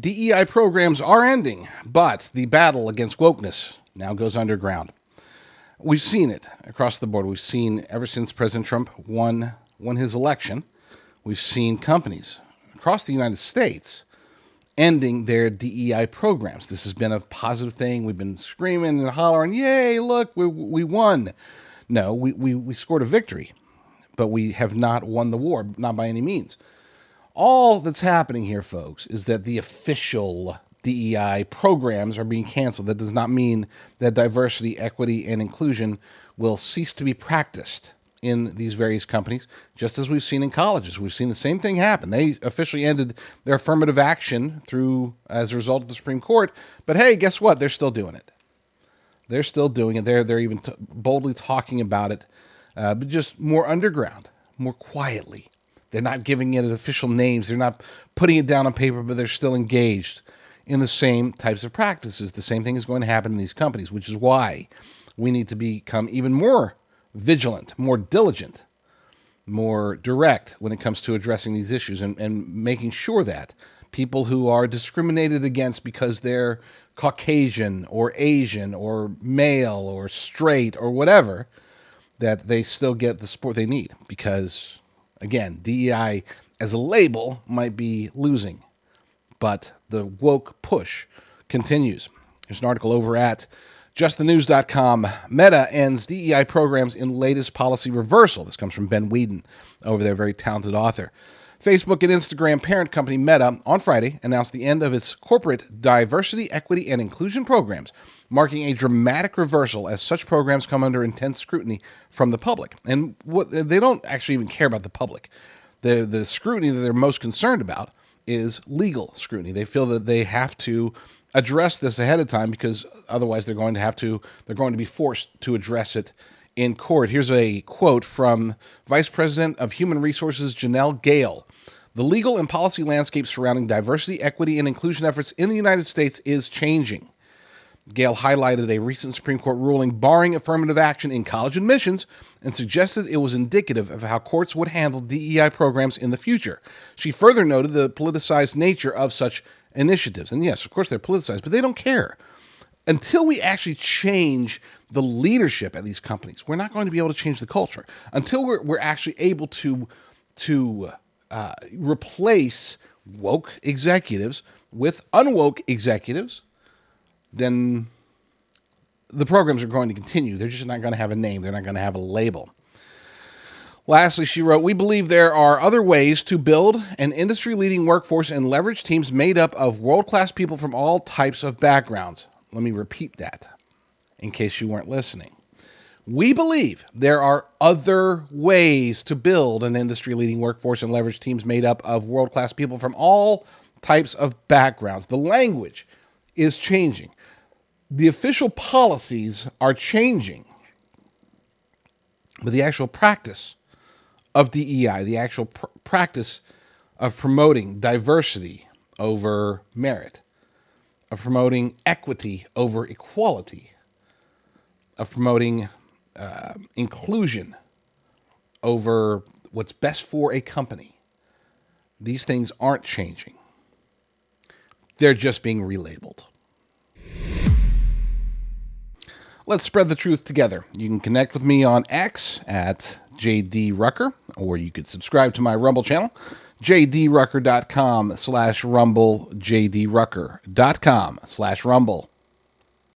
DEI programs are ending, but the battle against wokeness now goes underground. We've seen it across the board. We've seen ever since President Trump won his election, we've seen companies across the United States ending their DEI programs. This has been a positive thing. We've been screaming and hollering, yay, look, we won. No, we scored a victory, but we have not won the war, not by any means. All that's happening here, folks, is that the official DEI programs are being canceled. That does not mean that diversity, equity, and inclusion will cease to be practiced in these various companies, just as we've seen in colleges. We've seen the same thing happen. They officially ended their affirmative action as a result of the Supreme Court. But hey, guess what? They're still doing it. They're still doing it. They're even boldly talking about it, but just more underground, more quietly. They're not giving it official names. They're not putting it down on paper, but they're still engaged in the same types of practices. The same thing is going to happen in these companies, which is why we need to become even more vigilant, more diligent, more direct when it comes to addressing these issues and making sure that people who are discriminated against because they're Caucasian or Asian or male or straight or whatever, that they still get the support they need. Because, again, DEI as a label might be losing, but the woke push continues. There's an article over at justthenews.com. Meta ends DEI programs in latest policy reversal. This comes from Ben Whedon over there, very talented author. Facebook and Instagram parent company Meta on Friday announced the end of its corporate diversity, equity, and inclusion programs, marking a dramatic reversal as such programs come under intense scrutiny from the public. And they don't actually even care about the public. The scrutiny that they're most concerned about is legal scrutiny. They feel that they have to address this ahead of time because otherwise they're going to be forced to address it in court. Here's a quote from Vice President of Human Resources Janelle Gale. The legal and policy landscape surrounding diversity, equity, and inclusion efforts in the United States is changing. Gale highlighted a recent Supreme Court ruling barring affirmative action in college admissions and suggested it was indicative of how courts would handle DEI programs in the future. She further noted the politicized nature of such initiatives. And yes, of course they're politicized, but they don't care. Until we actually change the leadership at these companies, we're not going to be able to change the culture. Until we're actually able to replace woke executives with unwoke executives, then the programs are going to continue. They're just not going to have a name. They're not going to have a label. Lastly, she wrote, we believe there are other ways to build an industry-leading workforce and leverage teams made up of world-class people from all types of backgrounds. Let me repeat that in case you weren't listening. We believe there are other ways to build an industry-leading workforce and leverage teams made up of world-class people from all types of backgrounds. The language is changing. The official policies are changing, but the actual practice of DEI, the actual practice of promoting diversity over merit, of promoting equity over equality, of promoting inclusion over what's best for a company, these things aren't changing. They're just being relabeled. Let's spread the truth together. You can connect with me on X at JD Rucker, or you could subscribe to my Rumble channel, jdrucker.com/rumble, jdrucker.com/rumble.